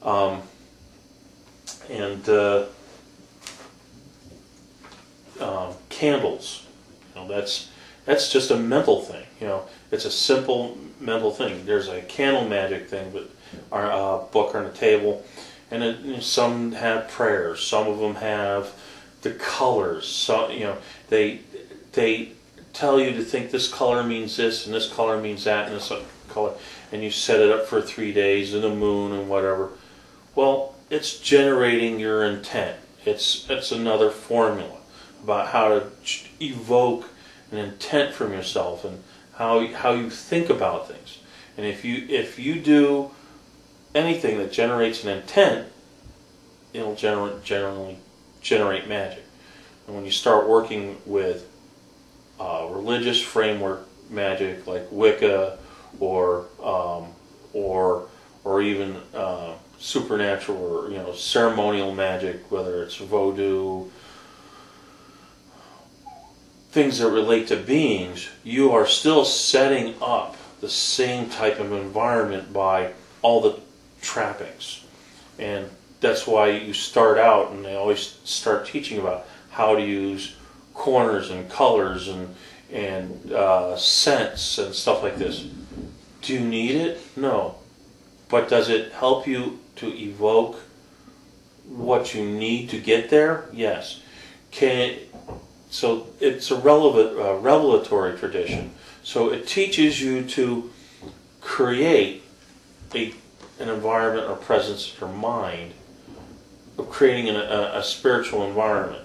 Um, and candles. That's just a mental thing. It's a simple mental thing. There's a candle magic thing, but our book on the table, and some have prayers. Some of them have the colors. So they tell you to think this color means this, and this color means that, and this color, and you set it up for 3 days, and the moon, and whatever. Well, it's generating your intent. It's another formula about how to evoke an intent from yourself and how you think about things. And if you do anything that generates an intent, it'll generally generate magic. And when you start working with religious framework magic like Wicca or even supernatural or ceremonial magic, whether it's voodoo, things that relate to beings, you are still setting up the same type of environment by all the trappings. And that's why you start out, and they always start teaching about how to use corners and colors and scents and stuff like this. Do you need it? No. But does it help you to evoke what you need to get there? Yes. So it's a revelatory tradition. So it teaches you to create an environment or presence in your mind of creating a spiritual environment.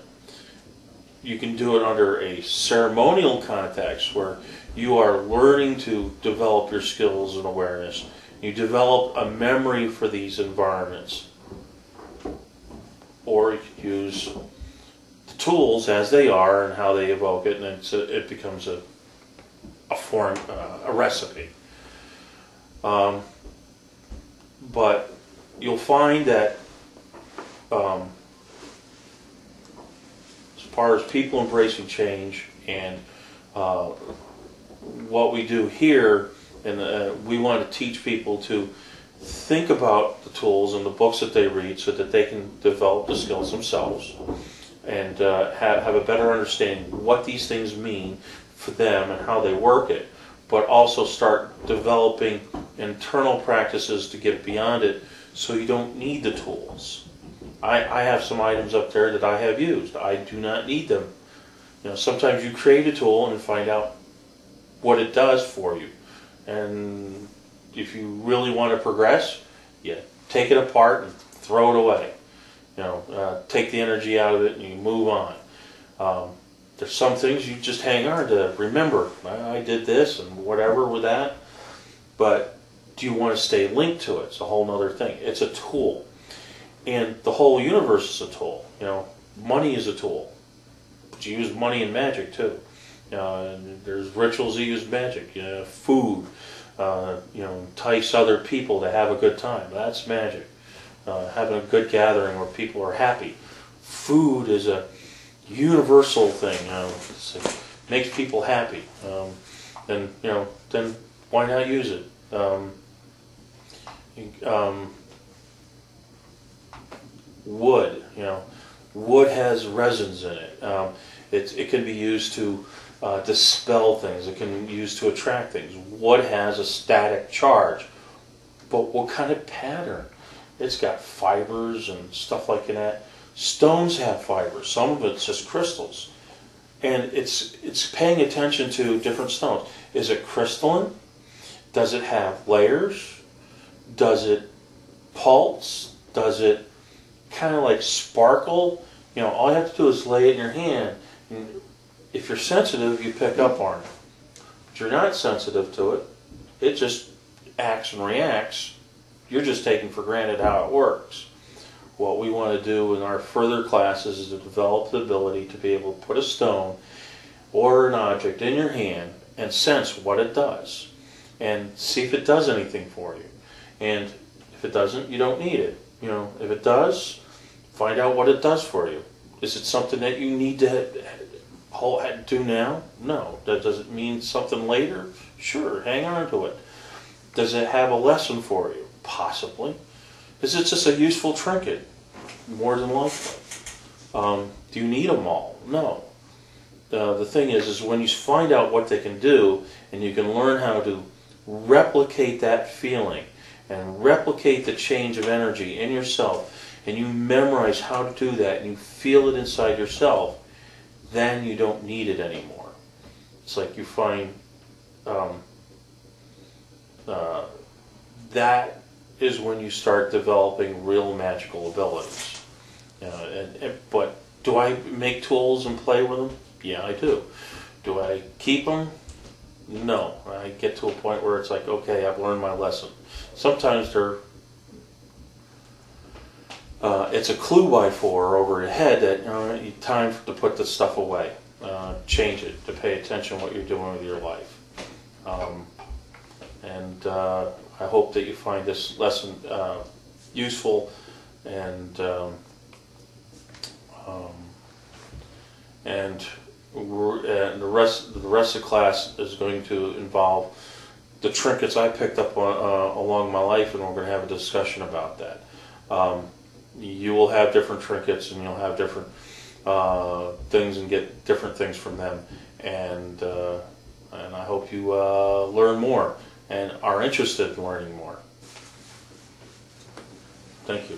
You can do it under a ceremonial context where you are learning to develop your skills and awareness. You develop a memory for these environments. Or you can use the tools as they are and how they evoke it, and it becomes a form, a recipe. But you'll find that as far as people embracing change and what we do here, and we want to teach people to think about the tools and the books that they read so that they can develop the skills themselves and have a better understanding of what these things mean for them and how they work it, but also start developing internal practices to get beyond it so you don't need the tools. I have some items up there that I have used. I do not need them. Sometimes you create a tool and find out what it does for you. And if you really want to progress, you take it apart and throw it away. Take the energy out of it and you move on. There's some things you just hang on to. Remember, I did this and whatever with that. But do you want to stay linked to it? It's a whole other thing. It's a tool. And the whole universe is a tool. Money is a tool. But you use money in magic too. There's rituals that use magic. Food. Entice other people to have a good time. That's magic. Having a good gathering where people are happy. Food is a universal thing. It makes people happy. Then why not use it? Wood. Wood has resins in it. It can be used to dispel things. It can be used to attract things. Wood has a static charge. But what kind of pattern? It's got fibers and stuff like that. Stones have fibers. Some of it's just crystals. And it's paying attention to different stones. Is it crystalline? Does it have layers? Does it pulse? Does it kind of like sparkle? All you have to do is lay it in your hand. And if you're sensitive, you pick up on it. If you're not sensitive to it, it just acts and reacts. You're just taking for granted how it works. What we want to do in our further classes is to develop the ability to be able to put a stone or an object in your hand and sense what it does. And see if it does anything for you. And if it doesn't, you don't need it. If it does, find out what it does for you. Is it something that you need to do now? No. Does it mean something later? Sure, hang on to it. Does it have a lesson for you? Possibly. Is it just a useful trinket? More than likely. Do you need them all? No. The thing is when you find out what they can do, and you can learn how to replicate that feeling, and replicate the change of energy in yourself, and you memorize how to do that, and you feel it inside yourself, then you don't need it anymore. It's like you find that is when you start developing real magical abilities. But do I make tools and play with them? Yeah, I do. Do I keep them? No. I get to a point where it's like, okay, I've learned my lesson. Sometimes it's a clue by four over your head that time to put this stuff away. Change it, to pay attention to what you're doing with your life. I hope that you find this lesson useful, and the rest of the class is going to involve the trinkets I picked up along my life, and we're going to have a discussion about that. You will have different trinkets, and you'll have different things, and get different things from them, and I hope you learn more and are interested in learning more. Thank you.